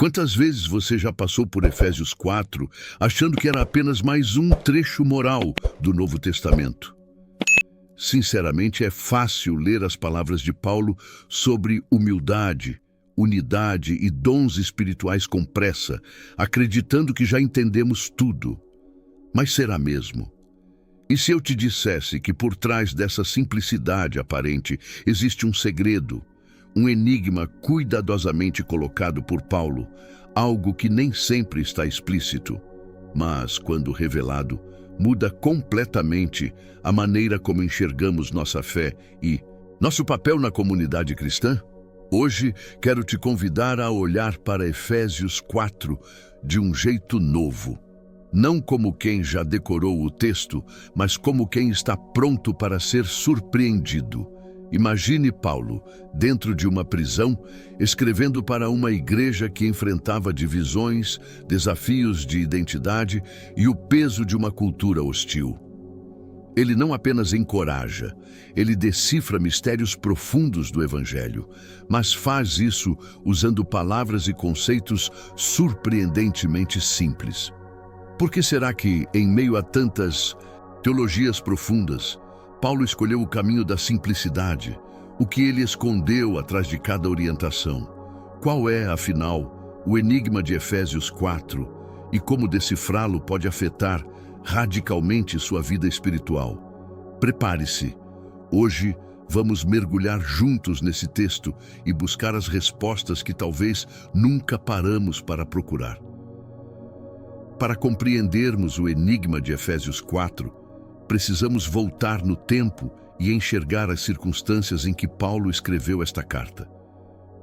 Quantas vezes você já passou por Efésios 4, achando que era apenas mais um trecho moral do Novo Testamento? Sinceramente, é fácil ler as palavras de Paulo sobre humildade, unidade e dons espirituais com pressa, acreditando que já entendemos tudo. Mas será mesmo? E se eu te dissesse que por trás dessa simplicidade aparente existe um segredo, um enigma cuidadosamente colocado por Paulo, algo que nem sempre está explícito, mas, quando revelado, muda completamente a maneira como enxergamos nossa fé e nosso papel na comunidade cristã? Hoje, quero te convidar a olhar para Efésios 4 de um jeito novo. Não como quem já decorou o texto, mas como quem está pronto para ser surpreendido. Imagine Paulo, dentro de uma prisão, escrevendo para uma igreja que enfrentava divisões, desafios de identidade e o peso de uma cultura hostil. Ele não apenas encoraja, ele decifra mistérios profundos do Evangelho, mas faz isso usando palavras e conceitos surpreendentemente simples. Por que será que, em meio a tantas teologias profundas, Paulo escolheu o caminho da simplicidade? O que ele escondeu atrás de cada orientação? Qual é, afinal, o enigma de Efésios 4 e como decifrá-lo pode afetar radicalmente sua vida espiritual? Prepare-se. Hoje vamos mergulhar juntos nesse texto e buscar as respostas que talvez nunca paramos para procurar. Para compreendermos o enigma de Efésios 4, precisamos voltar no tempo e enxergar as circunstâncias em que Paulo escreveu esta carta.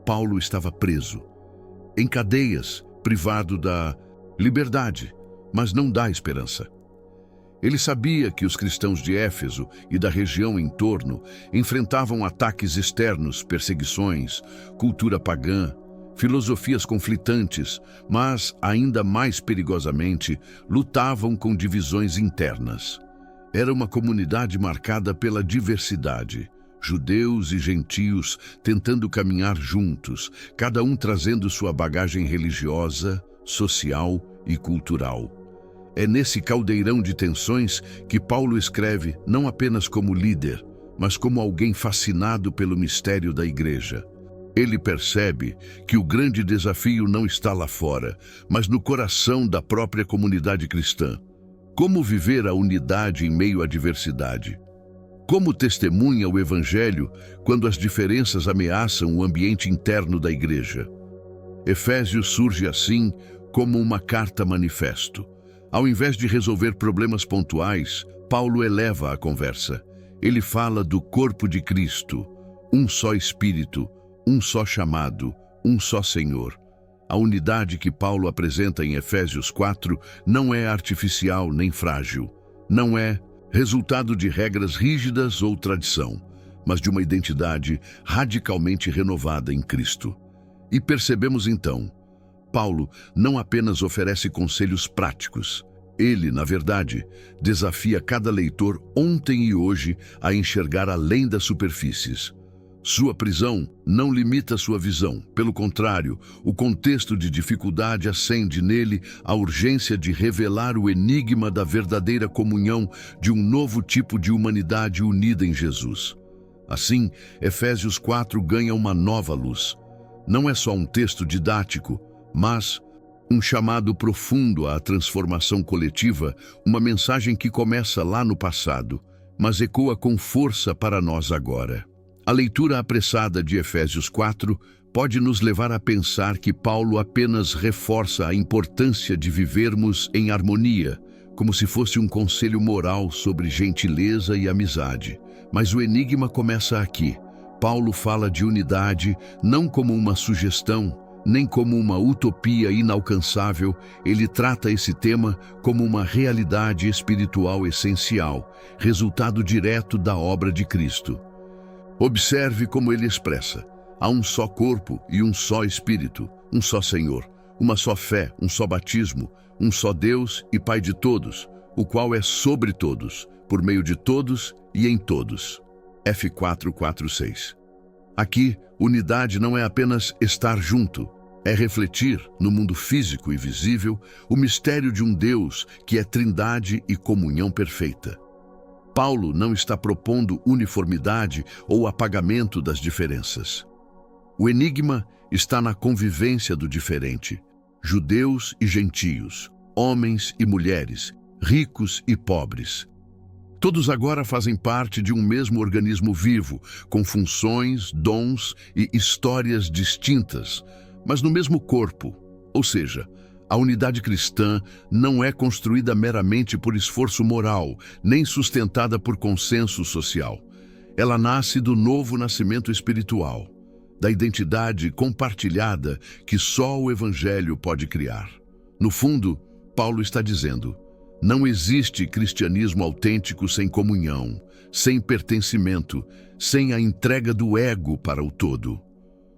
Paulo estava preso, em cadeias, privado da liberdade, mas não da esperança. Ele sabia que os cristãos de Éfeso e da região em torno enfrentavam ataques externos, perseguições, cultura pagã, filosofias conflitantes, mas, ainda mais perigosamente, lutavam com divisões internas. Era uma comunidade marcada pela diversidade, judeus e gentios tentando caminhar juntos, cada um trazendo sua bagagem religiosa, social e cultural. É nesse caldeirão de tensões que Paulo escreve não apenas como líder, mas como alguém fascinado pelo mistério da igreja. Ele percebe que o grande desafio não está lá fora, mas no coração da própria comunidade cristã. Como viver a unidade em meio à diversidade? Como testemunha o Evangelho quando as diferenças ameaçam o ambiente interno da igreja? Efésios surge assim como uma carta manifesto. Ao invés de resolver problemas pontuais, Paulo eleva a conversa. Ele fala do corpo de Cristo, um só Espírito, um só chamado, um só Senhor. A unidade que Paulo apresenta em Efésios 4 não é artificial nem frágil. Não é resultado de regras rígidas ou tradição, mas de uma identidade radicalmente renovada em Cristo. E percebemos então, Paulo não apenas oferece conselhos práticos. Ele, na verdade, desafia cada leitor ontem e hoje a enxergar além das superfícies. Sua prisão não limita sua visão. Pelo contrário, o contexto de dificuldade acende nele a urgência de revelar o enigma da verdadeira comunhão de um novo tipo de humanidade unida em Jesus. Assim, Efésios 4 ganha uma nova luz. Não é só um texto didático, mas um chamado profundo à transformação coletiva, uma mensagem que começa lá no passado, mas ecoa com força para nós agora. A leitura apressada de Efésios 4 pode nos levar a pensar que Paulo apenas reforça a importância de vivermos em harmonia, como se fosse um conselho moral sobre gentileza e amizade. Mas o enigma começa aqui. Paulo fala de unidade não como uma sugestão, nem como uma utopia inalcançável. Ele trata esse tema como uma realidade espiritual essencial, resultado direto da obra de Cristo. Observe como ele expressa: há um só corpo e um só Espírito, um só Senhor, uma só fé, um só batismo, um só Deus e Pai de todos, o qual é sobre todos, por meio de todos e em todos. F 4:4-6. Aqui, unidade não é apenas estar junto, É refletir, no mundo físico e visível, o mistério de um Deus que é trindade e comunhão perfeita. Paulo não está propondo uniformidade ou apagamento das diferenças. O enigma está na convivência do diferente. Judeus e gentios, homens e mulheres, ricos e pobres. Todos agora fazem parte de um mesmo organismo vivo, com funções, dons e histórias distintas, mas no mesmo corpo. Ou seja, a unidade cristã não é construída meramente por esforço moral, nem sustentada por consenso social. Ela nasce do novo nascimento espiritual, da identidade compartilhada que só o Evangelho pode criar. No fundo, Paulo está dizendo: não existe cristianismo autêntico sem comunhão, sem pertencimento, sem a entrega do ego para o todo.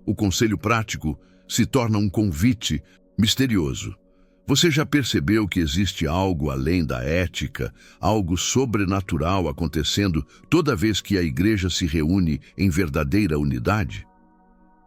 O conselho prático se torna um convite misterioso. Você já percebeu que existe algo além da ética, algo sobrenatural acontecendo toda vez que a igreja se reúne em verdadeira unidade?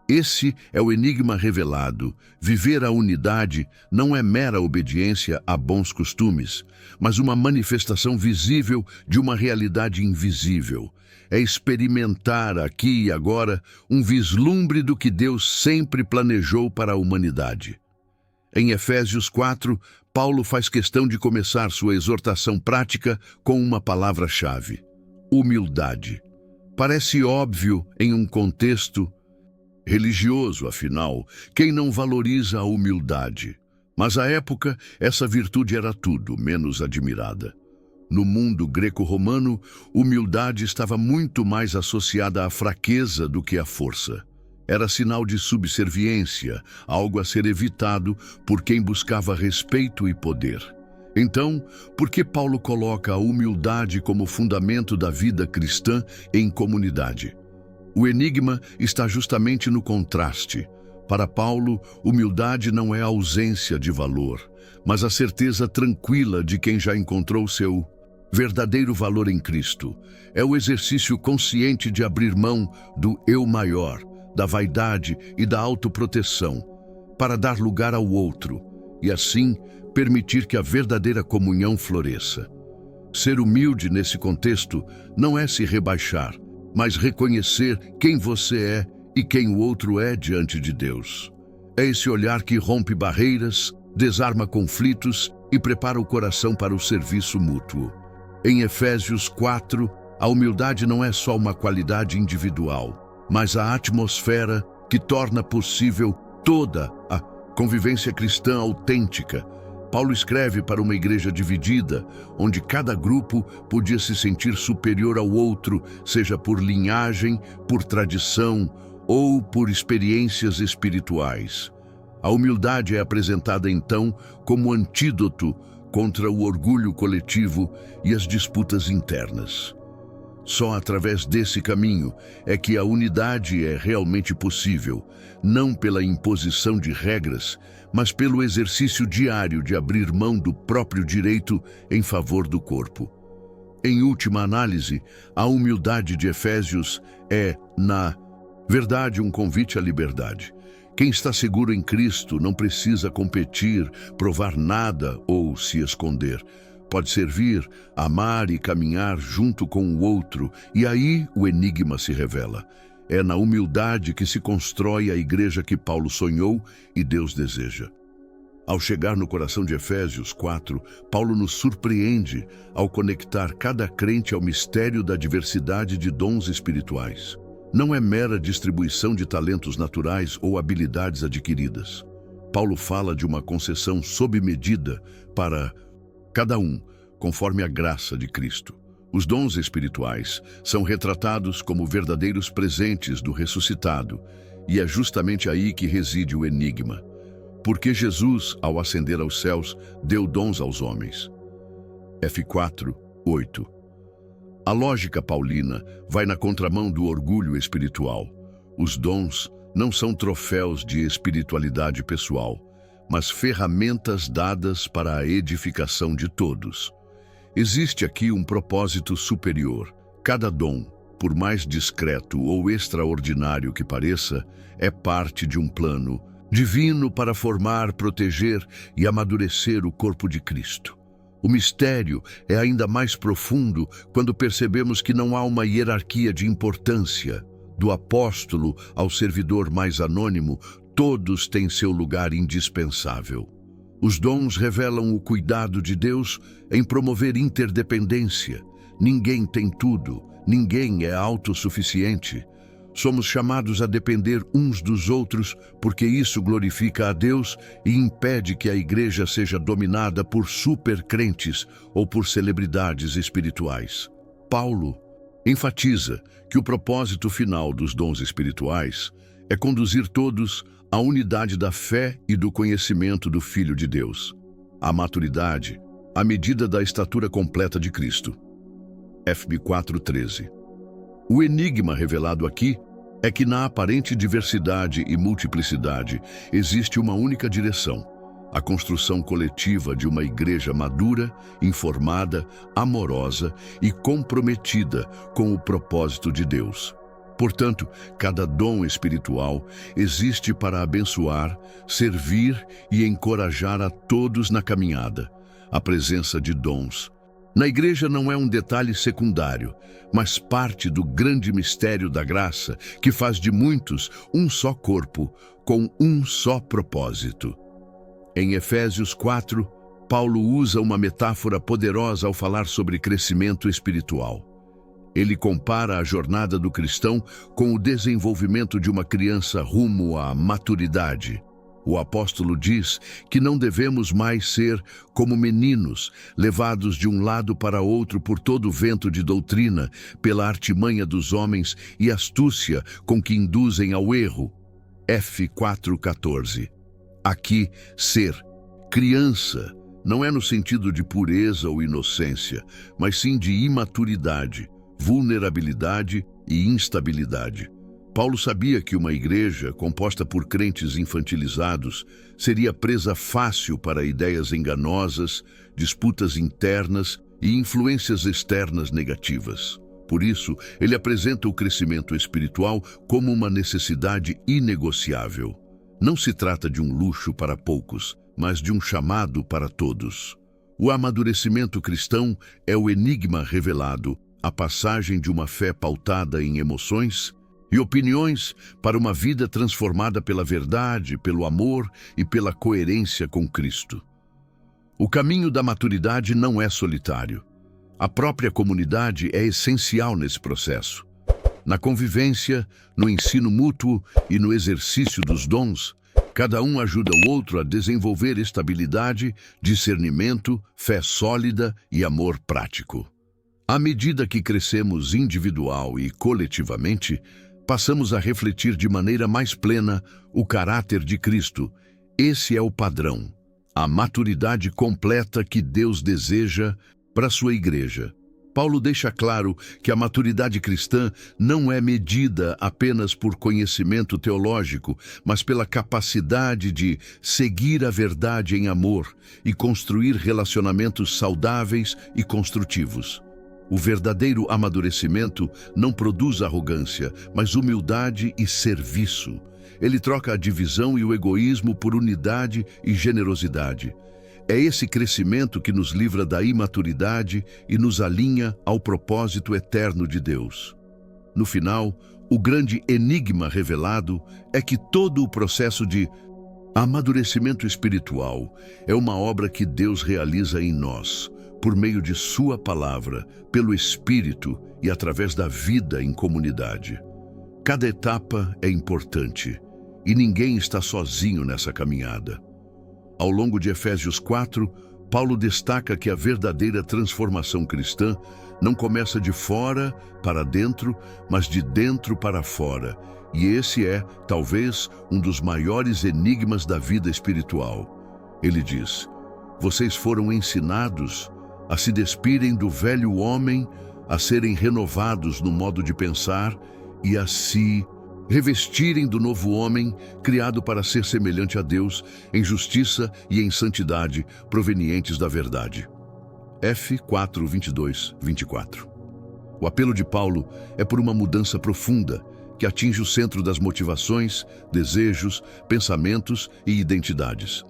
Esse é o enigma revelado. Viver a unidade não é mera obediência a bons costumes, mas uma manifestação visível de uma realidade invisível. É experimentar aqui e agora um vislumbre do que Deus sempre planejou para a humanidade. Em Efésios 4, Paulo faz questão de começar sua exortação prática com uma palavra-chave: humildade. Parece óbvio em um contexto religioso, afinal, quem não valoriza a humildade? Mas à época, essa virtude era tudo menos admirada. No mundo greco-romano, humildade estava muito mais associada à fraqueza do que à força. Era sinal de subserviência, algo a ser evitado por quem buscava respeito e poder. Então, por que Paulo coloca a humildade como fundamento da vida cristã em comunidade? O enigma está justamente no contraste. Para Paulo, humildade não é ausência de valor, mas a certeza tranquila de quem já encontrou seu verdadeiro valor em Cristo. É o exercício consciente de abrir mão do eu maior, da vaidade e da autoproteção, para dar lugar ao outro, e assim permitir que a verdadeira comunhão floresça. Ser humilde nesse contexto não é se rebaixar, mas reconhecer quem você é e quem o outro é diante de Deus. É esse olhar que rompe barreiras, desarma conflitos e prepara o coração para o serviço mútuo. Em Efésios 4, a humildade não é só uma qualidade individual, mas a atmosfera que torna possível toda a convivência cristã autêntica. Paulo escreve para uma igreja dividida, onde cada grupo podia se sentir superior ao outro, seja por linhagem, por tradição ou por experiências espirituais. A humildade é apresentada então como antídoto contra o orgulho coletivo e as disputas internas. Só através desse caminho é que a unidade é realmente possível, não pela imposição de regras, mas pelo exercício diário de abrir mão do próprio direito em favor do corpo. Em última análise, a humildade de Efésios é, na verdade, um convite à liberdade. Quem está seguro em Cristo não precisa competir, provar nada ou se esconder. Pode servir, amar e caminhar junto com o outro, e aí o enigma se revela. É na humildade que se constrói a igreja que Paulo sonhou e Deus deseja. Ao chegar no coração de Efésios 4, Paulo nos surpreende ao conectar cada crente ao mistério da diversidade de dons espirituais. Não é mera distribuição de talentos naturais ou habilidades adquiridas. Paulo fala de uma concessão sob medida para cada um, conforme a graça de Cristo. Os dons espirituais são retratados como verdadeiros presentes do ressuscitado, e é justamente aí que reside o enigma. Porque Jesus, ao ascender aos céus, deu dons aos homens. F4, 8. A lógica paulina vai na contramão do orgulho espiritual. Os dons não são troféus de espiritualidade pessoal, mas ferramentas dadas para a edificação de todos. Existe aqui um propósito superior. Cada dom, por mais discreto ou extraordinário que pareça, é parte de um plano divino para formar, proteger e amadurecer o corpo de Cristo. O mistério é ainda mais profundo quando percebemos que não há uma hierarquia de importância. Do apóstolo ao servidor mais anônimo, todos têm seu lugar indispensável. Os dons revelam o cuidado de Deus em promover interdependência. Ninguém tem tudo, ninguém é autossuficiente. Somos chamados a depender uns dos outros, porque isso glorifica a Deus e impede que a igreja seja dominada por supercrentes ou por celebridades espirituais. Paulo enfatiza que o propósito final dos dons espirituais é conduzir todos à unidade da fé e do conhecimento do Filho de Deus, à maturidade, à medida da estatura completa de Cristo. FB 4:13. O enigma revelado aqui é que na aparente diversidade e multiplicidade existe uma única direção: a construção coletiva de uma igreja madura, informada, amorosa e comprometida com o propósito de Deus. Portanto, cada dom espiritual existe para abençoar, servir e encorajar a todos na caminhada. A presença de dons na igreja não é um detalhe secundário, mas parte do grande mistério da graça que faz de muitos um só corpo, com um só propósito. Em Efésios 4, Paulo usa uma metáfora poderosa ao falar sobre crescimento espiritual. Ele compara a jornada do cristão com o desenvolvimento de uma criança rumo à maturidade. O apóstolo diz que não devemos mais ser como meninos, levados de um lado para outro por todo o vento de doutrina, pela artimanha dos homens e astúcia com que induzem ao erro. F 4:14. Aqui, ser criança não é no sentido de pureza ou inocência, mas sim de imaturidade, vulnerabilidade e instabilidade. Paulo sabia que uma igreja composta por crentes infantilizados seria presa fácil para ideias enganosas, disputas internas e influências externas negativas. Por isso, ele apresenta o crescimento espiritual como uma necessidade inegociável. Não se trata de um luxo para poucos, mas de um chamado para todos. O amadurecimento cristão é o enigma revelado, a passagem de uma fé pautada em emoções e opiniões para uma vida transformada pela verdade, pelo amor e pela coerência com Cristo. O caminho da maturidade não é solitário. A própria comunidade é essencial nesse processo. Na convivência, no ensino mútuo e no exercício dos dons, cada um ajuda o outro a desenvolver estabilidade, discernimento, fé sólida e amor prático. À medida que crescemos individual e coletivamente, passamos a refletir de maneira mais plena o caráter de Cristo. Esse é o padrão, a maturidade completa que Deus deseja para sua igreja. Paulo deixa claro que a maturidade cristã não é medida apenas por conhecimento teológico, mas pela capacidade de seguir a verdade em amor e construir relacionamentos saudáveis e construtivos. O verdadeiro amadurecimento não produz arrogância, mas humildade e serviço. Ele troca a divisão e o egoísmo por unidade e generosidade. É esse crescimento que nos livra da imaturidade e nos alinha ao propósito eterno de Deus. No final, o grande enigma revelado é que todo o processo de amadurecimento espiritual é uma obra que Deus realiza em nós, por meio de sua palavra, pelo Espírito e através da vida em comunidade. Cada etapa é importante e ninguém está sozinho nessa caminhada. Ao longo de Efésios 4, Paulo destaca que a verdadeira transformação cristã não começa de fora para dentro, mas de dentro para fora. E esse é, talvez, um dos maiores enigmas da vida espiritual. Ele diz: vocês foram ensinados a se despirem do velho homem, a serem renovados no modo de pensar e a se revestirem do novo homem, criado para ser semelhante a Deus, em justiça e em santidade, provenientes da verdade. F 4:22-24. O apelo de Paulo é por uma mudança profunda, que atinge o centro das motivações, desejos, pensamentos e identidades.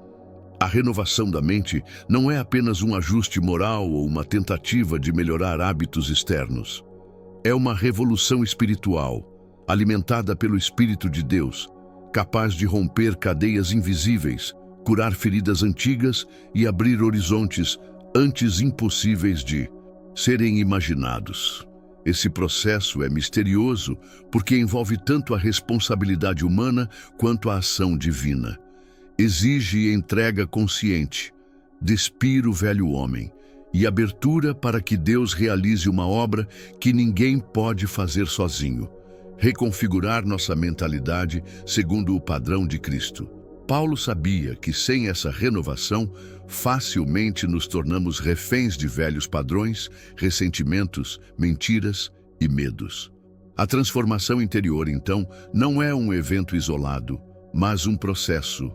A renovação da mente não é apenas um ajuste moral ou uma tentativa de melhorar hábitos externos. É uma revolução espiritual, alimentada pelo Espírito de Deus, capaz de romper cadeias invisíveis, curar feridas antigas e abrir horizontes antes impossíveis de serem imaginados. Esse processo é misterioso porque envolve tanto a responsabilidade humana quanto a ação divina. Exige entrega consciente, despir o velho homem e abertura para que Deus realize uma obra que ninguém pode fazer sozinho. Reconfigurar nossa mentalidade segundo o padrão de Cristo. Paulo sabia que sem essa renovação, facilmente nos tornamos reféns de velhos padrões, ressentimentos, mentiras e medos. A transformação interior, então, não é um evento isolado, mas um processo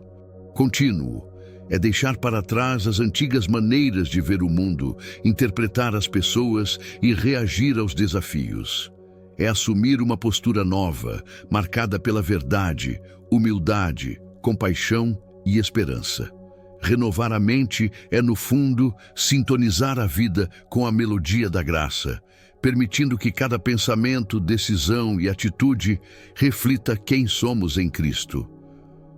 contínuo. É deixar para trás as antigas maneiras de ver o mundo, interpretar as pessoas e reagir aos desafios. É assumir uma postura nova, marcada pela verdade, humildade, compaixão e esperança. Renovar a mente é, no fundo, sintonizar a vida com a melodia da graça, permitindo que cada pensamento, decisão e atitude reflita quem somos em Cristo.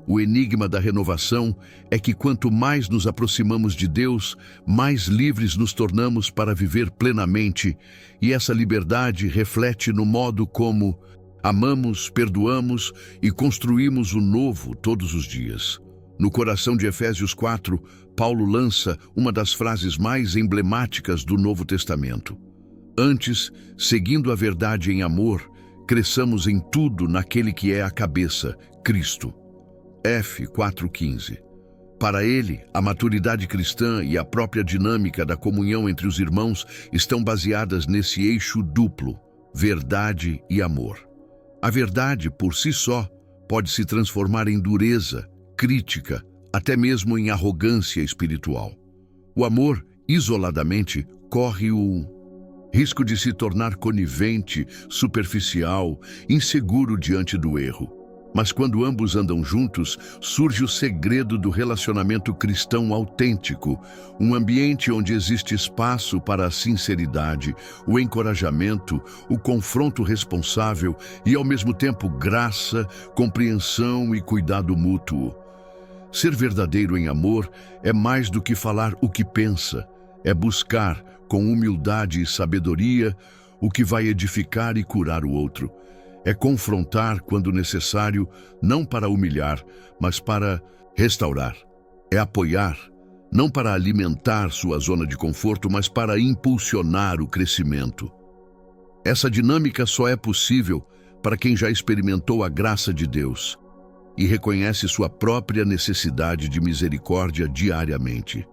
O enigma da renovação é que quanto mais nos aproximamos de Deus, mais livres nos tornamos para viver plenamente, e essa liberdade reflete no modo como amamos, perdoamos e construímos o novo todos os dias. No coração de Efésios 4, Paulo lança uma das frases mais emblemáticas do Novo Testamento. Antes, seguindo a verdade em amor, cresçamos em tudo naquele que é a cabeça, Cristo. F. 4,15. Para ele, a maturidade cristã e a própria dinâmica da comunhão entre os irmãos estão baseadas nesse eixo duplo, verdade e amor. A verdade, por si só, pode se transformar em dureza, crítica, até mesmo em arrogância espiritual. O amor, isoladamente, corre o risco de se tornar conivente, superficial, inseguro diante do erro. Mas quando ambos andam juntos, surge o segredo do relacionamento cristão autêntico, um ambiente onde existe espaço para a sinceridade, o encorajamento, o confronto responsável e, ao mesmo tempo, graça, compreensão e cuidado mútuo. Ser verdadeiro em amor é mais do que falar o que pensa, é buscar, com humildade e sabedoria, o que vai edificar e curar o outro. É confrontar quando necessário, não para humilhar, mas para restaurar. É apoiar, não para alimentar sua zona de conforto, mas para impulsionar o crescimento. Essa dinâmica só é possível para quem já experimentou a graça de Deus e reconhece sua própria necessidade de misericórdia diariamente.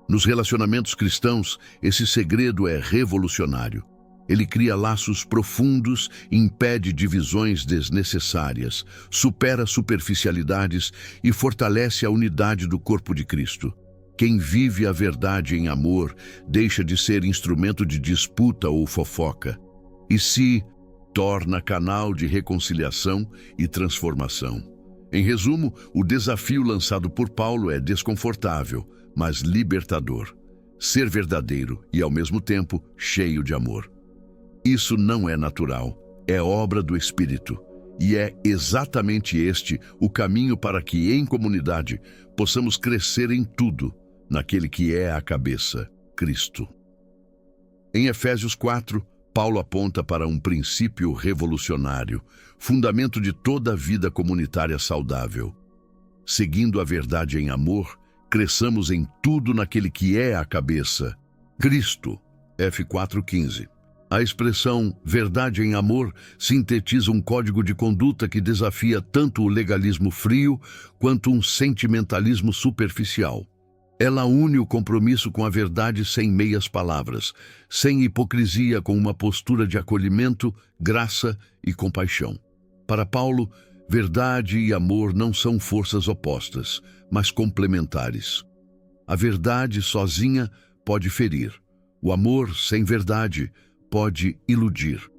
Nos relacionamentos cristãos, esse segredo é revolucionário. Ele cria laços profundos, impede divisões desnecessárias, supera superficialidades e fortalece a unidade do corpo de Cristo. Quem vive a verdade em amor deixa de ser instrumento de disputa ou fofoca e se torna canal de reconciliação e transformação. Em resumo, o desafio lançado por Paulo é desconfortável, mas libertador. Ser verdadeiro e, ao mesmo tempo, cheio de amor. Isso não é natural, é obra do Espírito. E é exatamente este o caminho para que, em comunidade, possamos crescer em tudo, naquele que é a cabeça, Cristo. Em Efésios 4, Paulo aponta para um princípio revolucionário, fundamento de toda a vida comunitária saudável. Seguindo a verdade em amor, cresçamos em tudo naquele que é a cabeça, Cristo. F. 4,15. A expressão verdade em amor sintetiza um código de conduta que desafia tanto o legalismo frio quanto um sentimentalismo superficial. Ela une o compromisso com a verdade sem meias palavras, sem hipocrisia, com uma postura de acolhimento, graça e compaixão. Para Paulo, verdade e amor não são forças opostas, mas complementares. A verdade sozinha pode ferir. O amor sem verdade pode iludir.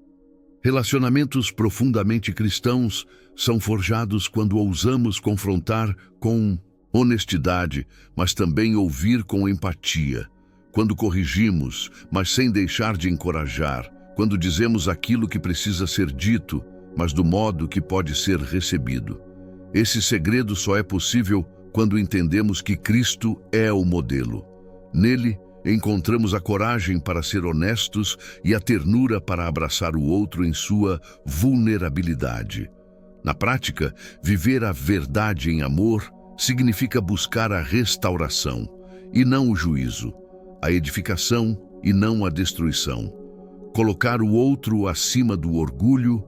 Relacionamentos profundamente cristãos são forjados quando ousamos confrontar com honestidade, mas também ouvir com empatia. Quando corrigimos, mas sem deixar de encorajar. Quando dizemos aquilo que precisa ser dito, mas do modo que pode ser recebido. Esse segredo só é possível quando entendemos que Cristo é o modelo. Nele, encontramos a coragem para ser honestos e a ternura para abraçar o outro em sua vulnerabilidade. Na prática, viver a verdade em amor significa buscar a restauração e não o juízo, a edificação e não a destruição. Colocar o outro acima do orgulho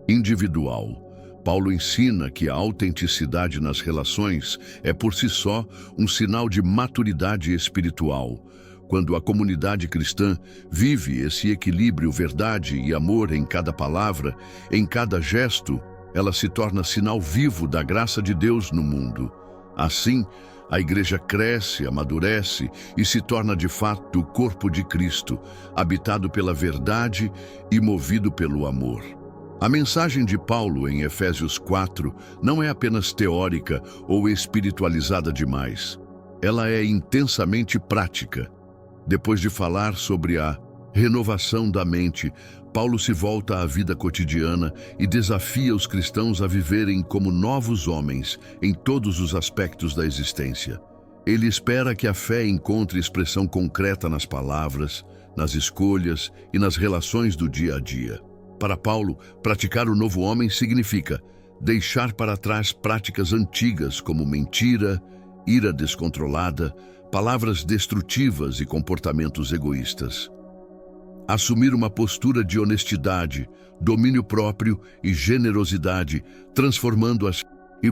individual. Paulo ensina que a autenticidade nas relações é por si só um sinal de maturidade espiritual. Quando a comunidade cristã vive esse equilíbrio, verdade e amor em cada palavra, em cada gesto, ela se torna sinal vivo da graça de Deus no mundo. Assim, a igreja cresce, amadurece e se torna de fato o corpo de Cristo, habitado pela verdade e movido pelo amor. A mensagem de Paulo em Efésios 4 não é apenas teórica ou espiritualizada demais. Ela é intensamente prática. Depois de falar sobre a renovação da mente, Paulo se volta à vida cotidiana e desafia os cristãos a viverem como novos homens em todos os aspectos da existência. Ele espera que a fé encontre expressão concreta nas palavras, nas escolhas e nas relações do dia a dia. Para Paulo, praticar o novo homem significa deixar para trás práticas antigas como mentira, ira descontrolada, palavras destrutivas e comportamentos egoístas. Assumir uma postura de honestidade, domínio próprio e generosidade, transformando as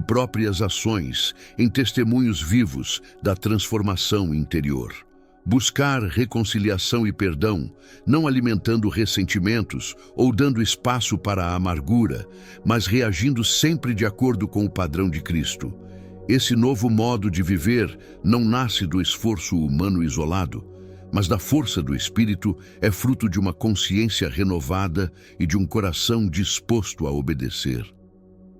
próprias ações em testemunhos vivos da transformação interior. Buscar reconciliação e perdão, não alimentando ressentimentos ou dando espaço para a amargura, mas reagindo sempre de acordo com o padrão de Cristo. Esse novo modo de viver não nasce do esforço humano isolado, mas da força do Espírito, é fruto de uma consciência renovada e de um coração disposto a obedecer.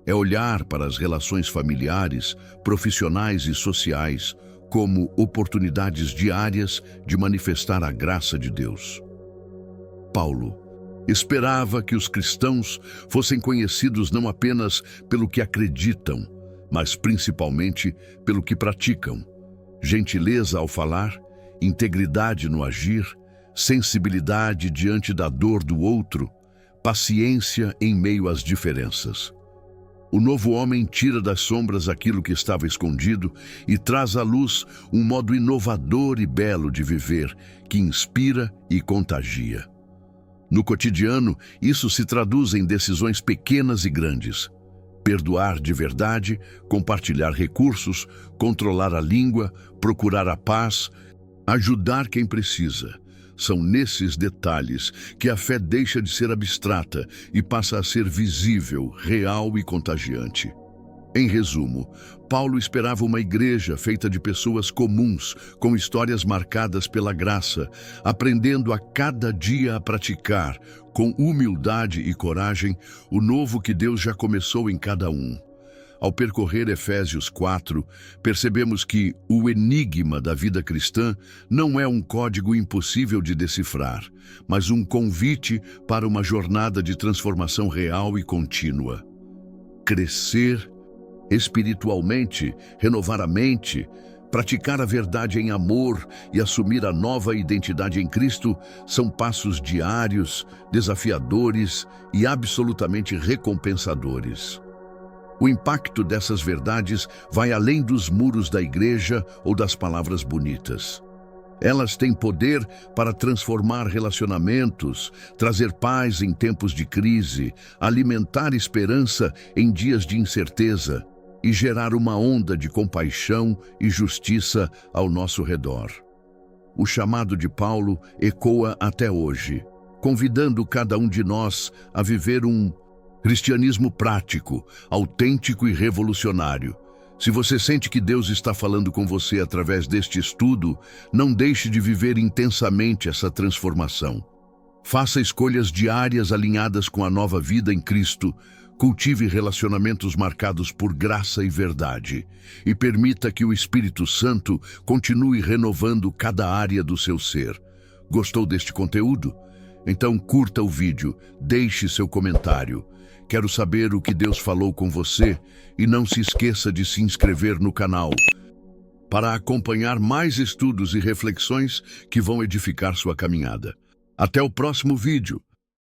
É olhar para as relações familiares, profissionais e sociais como oportunidades diárias de manifestar a graça de Deus. Paulo esperava que os cristãos fossem conhecidos não apenas pelo que acreditam, mas principalmente pelo que praticam. Gentileza ao falar, integridade no agir, sensibilidade diante da dor do outro, paciência em meio às diferenças. O novo homem tira das sombras aquilo que estava escondido e traz à luz um modo inovador e belo de viver, que inspira e contagia. No cotidiano, isso se traduz em decisões pequenas e grandes. Perdoar de verdade, compartilhar recursos, controlar a língua, procurar a paz, ajudar quem precisa. São nesses detalhes que a fé deixa de ser abstrata e passa a ser visível, real e contagiante. Em resumo, Paulo esperava uma igreja feita de pessoas comuns, com histórias marcadas pela graça, aprendendo a cada dia a praticar, com humildade e coragem, o novo que Deus já começou em cada um. Ao percorrer Efésios 4, percebemos que o enigma da vida cristã não é um código impossível de decifrar, mas um convite para uma jornada de transformação real e contínua. Crescer espiritualmente, renovar a mente, praticar a verdade em amor e assumir a nova identidade em Cristo são passos diários, desafiadores e absolutamente recompensadores. O impacto dessas verdades vai além dos muros da igreja ou das palavras bonitas. Elas têm poder para transformar relacionamentos, trazer paz em tempos de crise, alimentar esperança em dias de incerteza e gerar uma onda de compaixão e justiça ao nosso redor. O chamado de Paulo ecoa até hoje, convidando cada um de nós a viver um cristianismo prático, autêntico e revolucionário. Se você sente que Deus está falando com você através deste estudo, não deixe de viver intensamente essa transformação. Faça escolhas diárias alinhadas com a nova vida em Cristo. Cultive relacionamentos marcados por graça e verdade. E permita que o Espírito Santo continue renovando cada área do seu ser. Gostou deste conteúdo? Então curta o vídeo, deixe seu comentário. Quero saber o que Deus falou com você e não se esqueça de se inscrever no canal para acompanhar mais estudos e reflexões que vão edificar sua caminhada. Até o próximo vídeo.